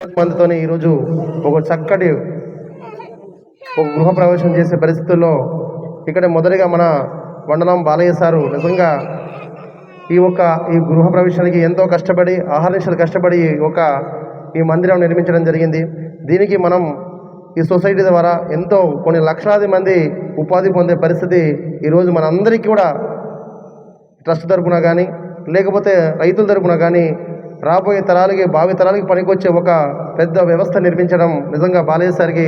మందితోనే ఈరోజు ఒక చక్కటి ఒక గృహప్రవేశం చేసే పరిస్థితుల్లో ఇక్కడ మొదటిగా మన వండలం బాలయ్య సారు నిజంగా ఈ గృహప్రవేశానికి ఎంతో కష్టపడి ఆహర్నిశలు కష్టపడి ఈ మందిరం నిర్మించడం జరిగింది. దీనికి మనం ఈ సొసైటీ ద్వారా ఎంతో కొన్ని లక్షలాది మంది ఉపాధి పొందే పరిస్థితి ఈరోజు మనందరికీ కూడా ట్రస్ట్ తరపున కానీ లేకపోతే రైతుల తరపున కానీ రాబోయే తరాలకి భావి తరాలకి పనికొచ్చే ఒక పెద్ద వ్యవస్థ నిర్మించడం నిజంగా బాలయ్య సార్కి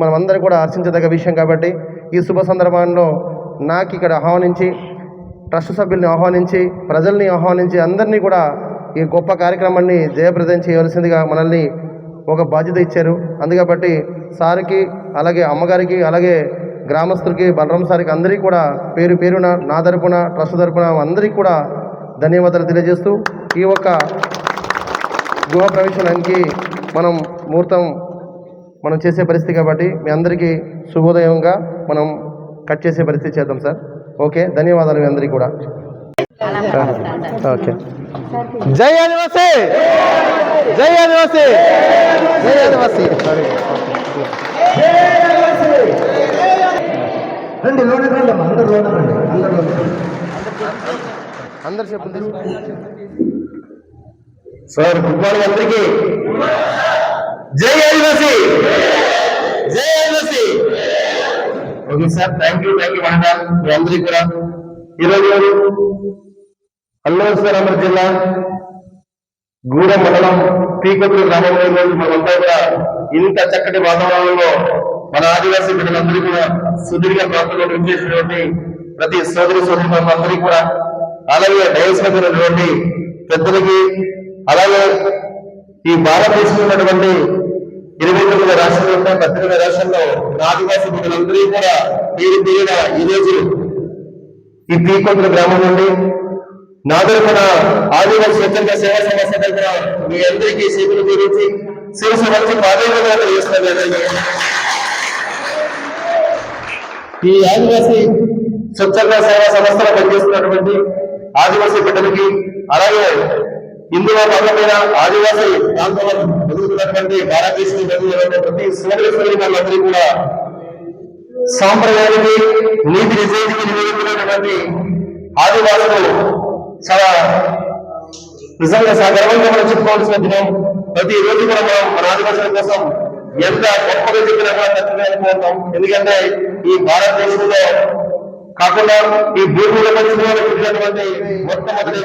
మనమందరం కూడా హర్షించదగ్గ విషయం. కాబట్టి ఈ శుభ సందర్భంలో నాకు ఇక్కడ ఆహ్వానించి ట్రస్ట్ సభ్యుల్ని ఆహ్వానించి ప్రజల్ని ఆహ్వానించి అందరినీ కూడా ఈ గొప్ప కార్యక్రమాన్ని జయప్రదం చేయవలసిందిగా మనల్ని ఒక బాధ్యత ఇచ్చారు. అందుకబట్టి సార్కి అలాగే అమ్మగారికి అలాగే గ్రామస్తులకి బలరాం సార్కి అందరికీ కూడా పేరు పేరున నా తరపున ట్రస్ట్ తరపున అందరికీ కూడా ధన్యవాదాలు తెలియజేస్తూ ఈ గృహప్రవేశానికి ముహూర్తం మనం చేసే పరిస్థితి కాబట్టి మీ అందరికీ శుభోదయంగా మనం కట్ చేసే పరిస్థితి చేద్దాం సార్. ఓకే, ధన్యవాదాలు మీ అందరికీ కూడా. ఓకే, జై ఆదివాసీ, జై ఆదివాసీ, జై ఆదివాసీ. రండి లోన రండి, అందరూ లోన రండి, అందరు చెప్పండి సార్. గుడ్ మార్నింగ్ అందరికీ. జై ఆదివాసీ, జై ఆదివాసీ. ఓకే సార్, థ్యాంక్ యూ వండర్ మీ అందరికీ కూడా. ఈరోజు అల్లూరు సీతారామరాజు జిల్లా గూడెం మండలం పీకొత్తూరు గ్రామంలో ఈరోజు మనమంతా కూడా ఇంత చక్కటి వాతావరణంలో మన ఆదివాసీ బిడ్డలందరూ కూడా సుదీర్ఘ ప్రాంతంలో విచ్చేసినటువంటి ప్రతి సోదరి సోదరులందరికీ కూడా, అలాగే దయచేసినటువంటి పెద్దలకి, అలాగే ఈ భారతదేశంలో ఉన్నటువంటి 29 రాష్ట్రాలు ఉంటాయి. 19 రాష్ట్రాల్లో ఆదివాసీ బిడ్డలందరూ కూడా పేరు పేరున ఈరోజు ఈ పీకొత్తూరు గ్రామం నుండి నా తరపున ఆదివాసీ స్వచ్ఛంద సేవా సంస్థ తరపున మీ అందరికీ సేవలు గురించి శిరస్సు వచ్చి పాదయాత్ర చేస్తున్నారు. ఈ ఆదివాసీ స్వచ్ఛంద సేవా సంస్థలో పనిచేస్తున్నటువంటి ఆదివాసీ బిడ్డలకి, అలాగే ఇందులో భాగమైన ఆదివాసీ ప్రాంతంలో ఎదుగుతున్నటువంటి భారతదేశం ప్రతి సోదరి సోదరులందరికీ కూడా సాంప్రదాయానికి నీతి నిజానికి నివేదించినటువంటి ఆదివాసులు చాలా నిజంగా గర్వంగా మనం చెప్పుకోవాల్సిన దినం. ప్రతి రోజు కూడా మనం మన ఆదివాసుల కోసం ఎంత గొప్పగా చెప్పినా కూడా తక్కువే అనుకుంటాం. ఎందుకంటే ఈ భారతదేశంలో కాకుండా ఈ భూమిలో పుట్టినటువంటి మొట్టమొదటి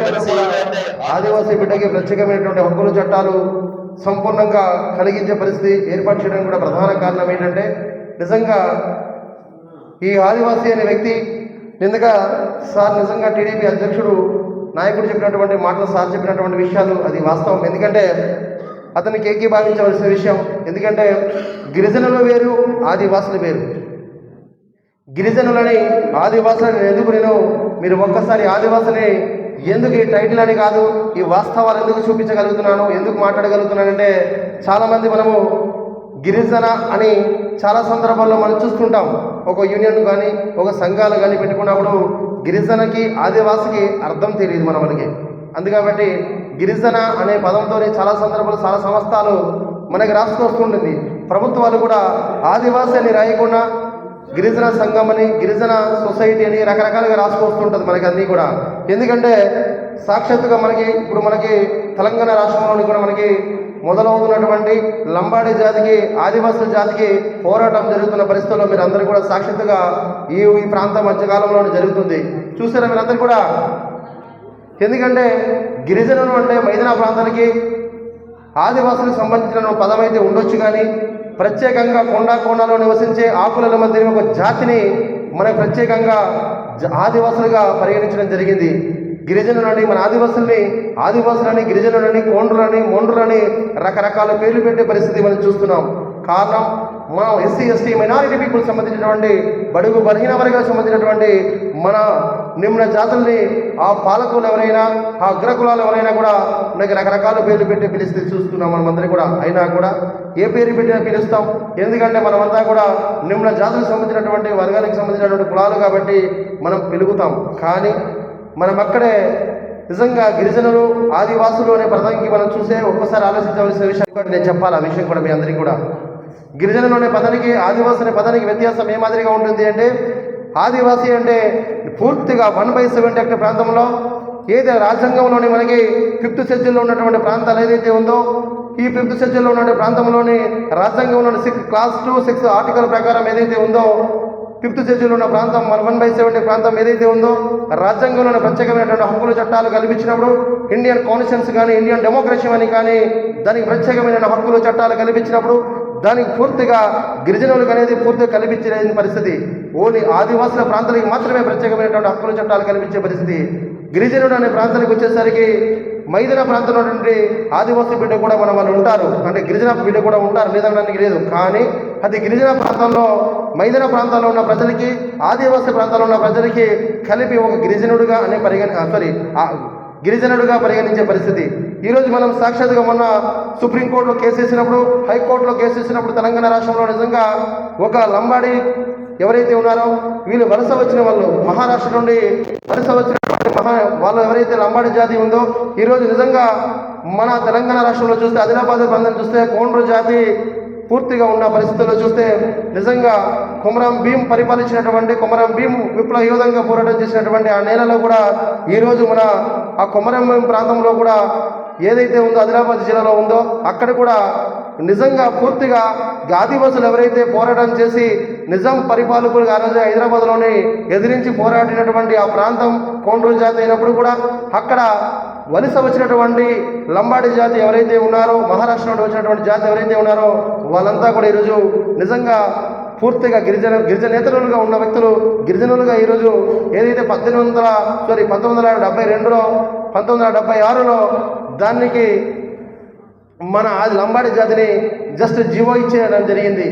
ఆదివాసీ బిడ్డకి ప్రత్యేకమైనటువంటి హక్కులు చట్టాలు సంపూర్ణంగా కలిగించే పరిస్థితి ఏర్పాటు చేయడానికి కూడా ప్రధాన కారణం ఏంటంటే, నిజంగా ఈ ఆదివాసీ అనే వ్యక్తి నిజంగా టీడీపీ అధ్యక్షుడు నాయకుడు చెప్పినటువంటి మాటలు, సార్ చెప్పినటువంటి విషయాలు అది వాస్తవం. ఎందుకంటే అతనికి ఏకీభావించవలసిన విషయం. ఎందుకంటే గిరిజనులు వేరు, ఆదివాసులు వేరు. గిరిజనులని ఆదివాసులని ఎందుకు మీరు ఒక్కసారి ఆదివాసుని ఎందుకు ఈ టైటిల్ అని కాదు, ఈ వాస్తవాలు ఎందుకు చూపించగలుగుతున్నాను, ఎందుకు మాట్లాడగలుగుతున్నానంటే, చాలామంది మనము గిరిజన అని చాలా సందర్భాల్లో మనం చూస్తుంటాం. ఒక యూనియన్ కానీ ఒక సంఘాలు కానీ పెట్టుకున్నప్పుడు గిరిజనకి ఆదివాసికి అర్థం తెలియదు మనకి. అందుకబట్టి గిరిజన అనే పదంతో చాలా సందర్భాలు చాలా సంస్థలు మనకి రాసుకొస్తుంటుంది. ప్రభుత్వాలు కూడా ఆదివాసి అని రాయకుండా గిరిజన సంఘం అని, గిరిజన సొసైటీ అని రకరకాలుగా రాసుకొస్తుంటుంది మనకి అన్నీ కూడా. ఎందుకంటే సాక్షాత్తుగా ఇప్పుడు మనకి తెలంగాణ రాష్ట్రంలోని కూడా మనకి మొదలవుతున్నటువంటి లంబాడి జాతికి, ఆదివాసుల జాతికి పోరాటం జరుగుతున్న పరిస్థితుల్లో మీరు అందరూ కూడా సాక్షాత్తుగా ఈ ప్రాంతం మధ్యకాలంలో జరుగుతుంది. చూసారా మీరందరూ కూడా. ఎందుకంటే గిరిజనులు అంటే మైదాన ప్రాంతానికి ఆదివాసులకు సంబంధించిన పదం అయితే ఉండొచ్చు, కానీ ప్రత్యేకంగా కొండలో నివసించే ఆకుల మధ్య ఒక జాతిని మనకు ప్రత్యేకంగా ఆదివాసులుగా పరిగణించడం జరిగింది. గిరిజనులని మన ఆదివాసులని గిరిజనులని, కోండ్రులని, మొండ్రులని రకరకాల పేర్లు పెట్టే పరిస్థితి మనం చూస్తున్నాం. కారణం మనం ఎస్సీ ఎస్టీ మైనారిటీ పీపుల్ సంబంధించినటువంటి బడుగు బలహీన వర్గాలకు సంబంధించినటువంటి మన నిమ్న జాతుల్ని ఆ పాలకులు ఎవరైనా, ఆ అగ్రకులాలు ఎవరైనా కూడా మనకి రకరకాల పేర్లు పెట్టి పిలిస్తే చూస్తున్నాం మనమందరం కూడా. అయినా కూడా ఏ పేరు పెట్టినా పిలుస్తాం. ఎందుకంటే మనమంతా కూడా నిమ్న జాతులకు సంబంధించినటువంటి వర్గానికి సంబంధించినటువంటి కులాలు కాబట్టి మనం పిలుగుతాం. కానీ మనం అక్కడే నిజంగా గిరిజనులు ఆదివాసులు అనే పదానికి మనం చూసే ఒక్కసారి ఆలోచించవలసిన విషయం కూడా నేను చెప్పాలి. ఆ విషయం కూడా మీ అందరికీ కూడా, గిరిజనులు అనే పదానికి ఆదివాసి అనే పదానికి వ్యత్యాసం ఏ మాదిరిగా ఉంటుంది అంటే, ఆదివాసి అంటే పూర్తిగా 1/7 హెక్టర్ ప్రాంతంలో ఏదైతే రాజ్యాంగంలోని మనకి 5th షెడ్యూల్లో ఉన్నటువంటి ప్రాంతాలు ఏదైతే ఉందో, ఈ 5th షెడ్యూల్లో ఉన్న ప్రాంతంలోని రాజ్యాంగంలోని క్లాస్ 2 6 ఆర్టికల్ ప్రకారం ఏదైతే ఉందో, 5th షెడ్యూల్లో ఉన్న ప్రాంతం 1/7 ప్రాంతం ఏదైతే ఉందో, రాజ్యాంగంలోని ప్రత్యేకమైనటువంటి హక్కులు చట్టాలు కల్పించినప్పుడు ఇండియన్ కాన్స్టిట్యూషన్ కానీ ఇండియన్ డెమోక్రసీ అని కానీ దానికి ప్రత్యేకమైన హక్కులు చట్టాలు కల్పించినప్పుడు దానికి పూర్తిగా గిరిజనులకు అనేది పూర్తిగా కల్పించే పరిస్థితి. ఓన్లీ ఆదివాసుల ప్రాంతాలకు మాత్రమే ప్రత్యేకమైనటువంటి హక్కుల చట్టాలు కల్పించే పరిస్థితి. గిరిజనుడు అనే ప్రాంతానికి వచ్చేసరికి మైదాన ప్రాంతంలో నుండి ఆదివాసీ బిడ్డ కూడా వాళ్ళు ఉంటారు, అంటే గిరిజన బిడ్డ కూడా ఉంటారు, లేదనడానికి లేదు. కానీ అది గిరిజన ప్రాంతంలో మైదాన ప్రాంతాల్లో ఉన్న ప్రజలకి ఆదివాసీ ప్రాంతాల్లో ఉన్న ప్రజలకి కలిపి ఒక గిరిజనుడుగా అనే గిరిజనుడుగా పరిగణించే పరిస్థితి. ఈరోజు మనం సాక్షాత్గా మొన్న సుప్రీంకోర్టులో కేసు వేసినప్పుడు, హైకోర్టులో కేసు వేసినప్పుడు తెలంగాణ రాష్ట్రంలో నిజంగా ఒక లంబాడి ఎవరైతే ఉన్నారో వీళ్ళు వలస వచ్చిన వాళ్ళు, మహారాష్ట్ర నుండి వలస వచ్చినటువంటి వాళ్ళు ఎవరైతే లంబాడి జాతి ఉందో, ఈరోజు నిజంగా మన తెలంగాణ రాష్ట్రంలో చూస్తే ఆదిలాబాద్ ప్రాంతం చూస్తే కోండ్రు జాతి పూర్తిగా ఉన్న పరిస్థితుల్లో చూస్తే నిజంగా కొమరం భీం పరిపాలించినటువంటి కొమరం భీం విప్లవయోధంగా పోరాటం చేసినటువంటి ఆ నేలలో కూడా ఈరోజు మన ఆ కొమరం భీం ప్రాంతంలో కూడా ఏదైతే ఉందో ఆదిలాబాద్ జిల్లాలో ఉందో అక్కడ కూడా నిజంగా పూర్తిగా ఆదివాసులు ఎవరైతే పోరాటం చేసి నిజాం పరిపాలకులు ఆ రోజు హైదరాబాద్లోని ఎదిరించి పోరాడినటువంటి ఆ ప్రాంతం కోండ్రు జాతి అయినప్పుడు కూడా అక్కడ వలస వచ్చినటువంటి లంబాడి జాతి ఎవరైతే ఉన్నారో, మహారాష్ట్ర నుండి వచ్చినటువంటి జాతి ఎవరైతే ఉన్నారో వాళ్ళంతా కూడా ఈరోజు నిజంగా పూర్తిగా గిరిజనేతరులుగా ఉన్న వ్యక్తులు గిరిజనులుగా ఈరోజు ఏదైతే 1972లో 1976లో దానికి మన లంబాడి జాతిని జస్ట్ జీవో ఇచ్చేయడం జరిగింది.